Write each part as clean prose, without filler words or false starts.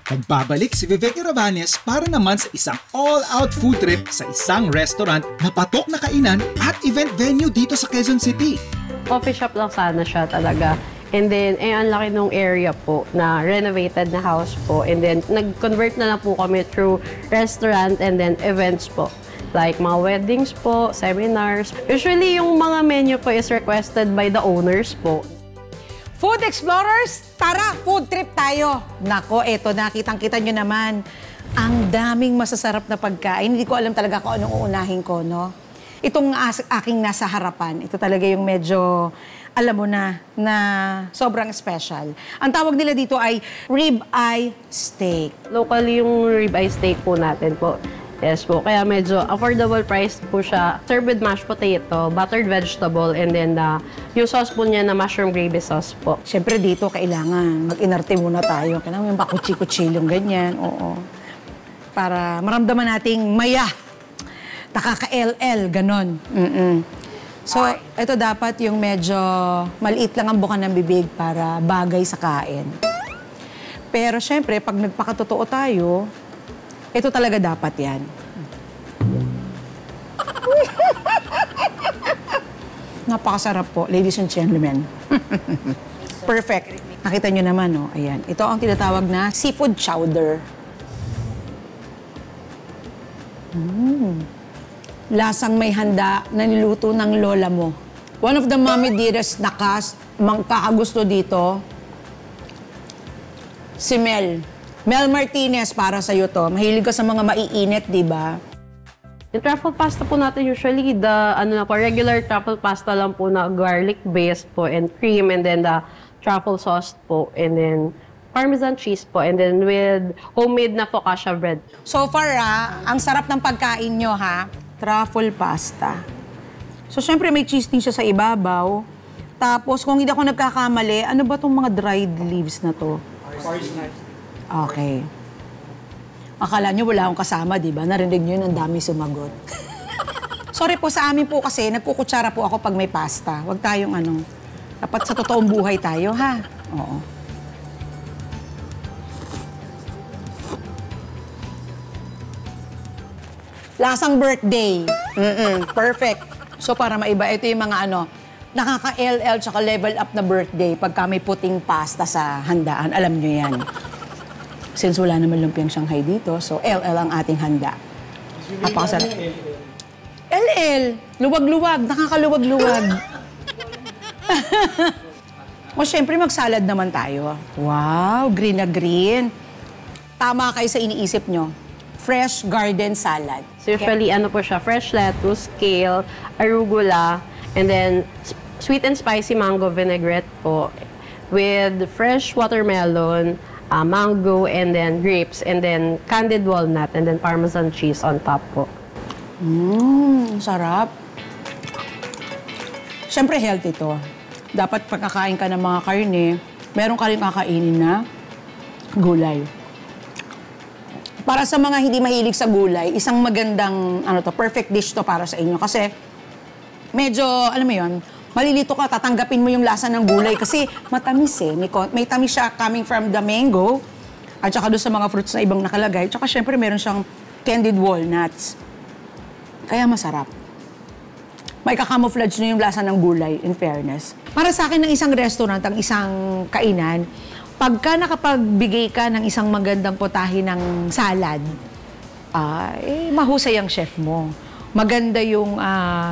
Nagbabalik si Vivek Rabanes para naman sa isang all-out food trip sa isang restaurant na patok na kainan at event venue dito sa Quezon City. Coffee shop lang sana siya talaga. And then, ang laki nung area po na renovated na house po. And then, nag-convert na po kami through restaurant and then events po. Like mga weddings po, seminars. Usually, yung mga menu po is requested by the owners po. Food Explorers, tara, food trip tayo. Nako, eto, nakitang-kita nyo naman. Ang daming masasarap na pagkain. Hindi ko alam talaga kung anong uunahin ko, no? Itong aking nasa harapan, ito talaga yung medyo, alam mo na sobrang special. Ang tawag nila dito ay rib-eye steak. Locally yung rib-eye steak po natin po. Yes po, kaya medyo affordable price po siya. Served with mashed potato, buttered vegetable, and then yung sauce po niya na mushroom gravy sauce po. Siyempre dito, kailangan mag-inarte muna tayo. Kailangan yung bakutsi-kutsilong ganyan, oo. Para maramdaman nating maya. Nakaka-LL, ganon. So, ito dapat yung medyo maliit lang ang buka ng bibig para bagay sa kain. Pero siyempre, pag nagpakatotoo tayo, ito talaga dapat yan. Napakasarap po, ladies and gentlemen. Perfect. Nakita nyo naman, no? Ayan. Ito ang tinatawag na seafood chowder. Lasang may handa na niluto ng lola mo. One of the mommy dearest na kakagusto dito, si Mel. Mel Martinez, para sa'yo to. Mahilig ka sa mga maiinit, di ba? Yung truffle pasta po natin usually, regular truffle pasta lang po na garlic base po and cream, and then the truffle sauce po, and then Parmesan cheese po, and then with homemade na focaccia bread. So far, ang sarap ng pagkain nyo, ha? Truffle pasta. So, syempre may cheese din siya sa ibabaw. Tapos, kung hindi ako nagkakamali, ano ba itong mga dried leaves na to? Okay. Akala nyo wala akong kasama, di ba? Narinig nyo yun, ang dami sumagot. Sorry po, sa amin po kasi, nagkukutsara po ako pag may pasta. Huwag tayong dapat sa totoong buhay tayo, ha? Oo. Lasang birthday. Perfect. So, para maiba, ito yung mga nakaka-LL tsaka level up na birthday pagka may puting pasta sa handaan. Alam nyo yan. Since wala naman lumpiang Shanghai dito, so LL ang ating handa. Napakasarap. LL! Luwag-luwag. Nakakaluwag-luwag. O, syempre, mag-salad naman tayo. Wow, green na green. Tama kayo sa iniisip nyo. Fresh garden salad. So usually, po siya, fresh lettuce, kale, arugula, and then sweet and spicy mango vinaigrette po with fresh watermelon, mango, and then grapes, and then candied walnut, and then Parmesan cheese on top po. Sarap. Siyempre, healthy to. Dapat pagkakain ka ng mga karne, meron ka rin kakainin na gulay. Para sa mga hindi mahilig sa gulay, isang magandang, perfect dish to para sa inyo. Kasi, medyo, alam mo yun, malilito ka, tatanggapin mo yung lasa ng gulay kasi matamis eh. May tamis siya coming from the mango at saka doon sa mga fruits na ibang nakalagay. Tsaka syempre meron siyang candied walnuts. Kaya masarap. May kakamouflage na yung lasa ng gulay, in fairness. Para sa akin ng isang restaurant, ang isang kainan, pagka nakapagbigay ka ng isang magandang potahe ng salad, mahusay ang chef mo. Maganda yung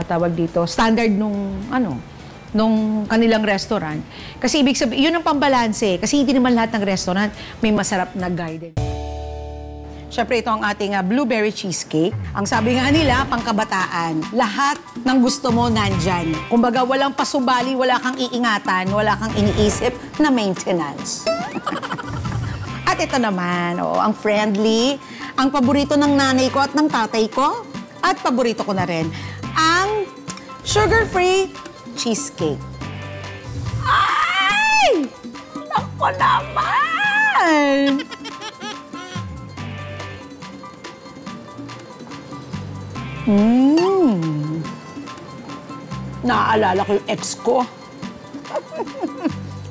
tawag dito, standard nung kanilang restaurant. Kasi ibig sabihin, yun ang pambalanse. Kasi hindi naman lahat ng restaurant may masarap na garden. Siyempre, ito ang ating blueberry cheesecake. Ang sabi nga nila, pangkabataan. Lahat ng gusto mo nandyan. Kumbaga, walang pasubali, wala kang iingatan, wala kang iniisip na maintenance. At ito naman, ang friendly, ang paborito ng nanay ko at ng tatay ko, at paborito ko na rin, ang sugar-free cheesecake. Ay! Nako naman! Naaalala ko yung ex ko.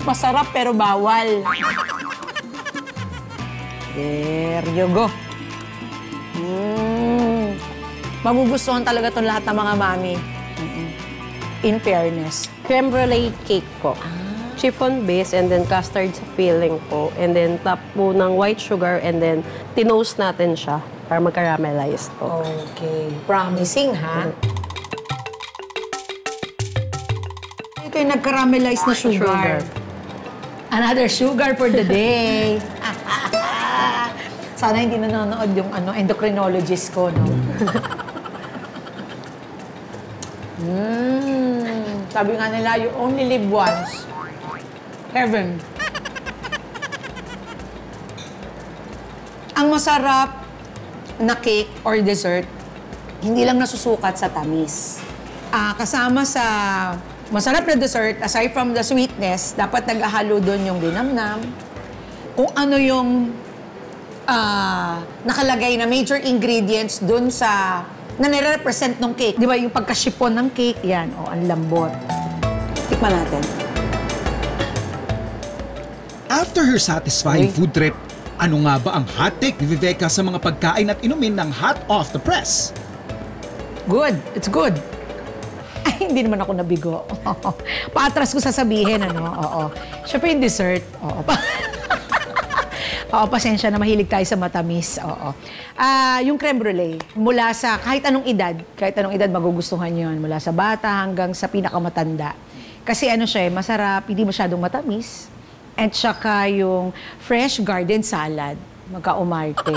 Masarap pero bawal. There you go. Magugustuhan talaga itong lahat ng mga mami. In fairness. Creme brulee cake po. Chiffon base and then custard sa filling po. And then top po ng white sugar and then tinoast natin siya para mag-caramelize po. Okay. Promising, ha? Ito yung nag-caramelize na sugar. Another sugar for the day. Sana hindi nanonood yung endocrinologist ko, no? Sabi nga nila, you only live once. Heaven. Ang masarap na cake or dessert, hindi lang nasusukat sa tamis. Kasama sa masarap na dessert, aside from the sweetness, dapat nag-ahalo doon yung linamnam, kung ano yung nakalagay na major ingredients doon sa na nire-represent ng cake. Di ba yung pagka-chiffon ng cake, yan, ang lambot. Tikman natin. After her satisfying food trip, ano nga ba ang hot take ni Viveka sa mga pagkain at inumin ng hot off the press? Good. It's good. Ay, hindi naman ako nabigo. Paatras ko sasabihin, ano? Oo. Siyempre yung dessert. Oo. Oo, pasensya na mahilig tayo sa matamis. Oo. Yung creme brulee, mula sa kahit anong edad magugustuhan yon, mula sa bata hanggang sa pinakamatanda. Kasi ano siya, masarap, hindi masyadong matamis. At saka yung fresh garden salad, magka-umarte.